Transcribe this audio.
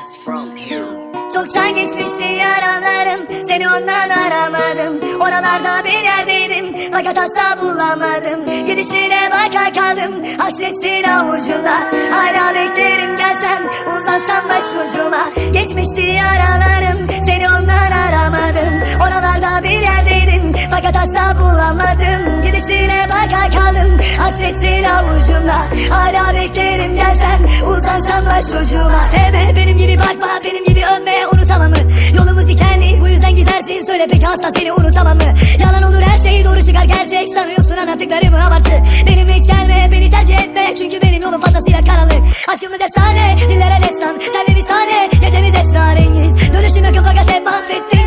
Just from here. Çoktan geçmişti yaralarım, seni ondan aramadım. Oralarda bir yerdeydim fakat asla bulamadım. Gidişine baka kaldım, hasretin avucumda. Hala beklerim gelsen, uzansam başucuma. Geçmişti yaralarım, seni ondan aramadım. Oralarda bir yerdeydim fakat asla bulamadım. Gidişine baka kaldım, hasretin avucumda. Hala beklerim gelsen, uzansam başucuma. Sevme benim gibi, bakma benim gibi, övme unutamam mı? Yolumuz dikenli, bu yüzden gidersin. Söyle peki hasta, seni unutamam mı? Yalan olur her şey, doğru çıkar gerçek. Sanıyorsun anlattıklarımı abartı. Benimle hiç gelme, beni tercih etme. Çünkü benim yolum fazlasıyla karanlık. Aşkımız efsane, dillere destan. Senle bir sahne, gecemiz esrarengiz. Dönüşüm yok fakat hep affettim.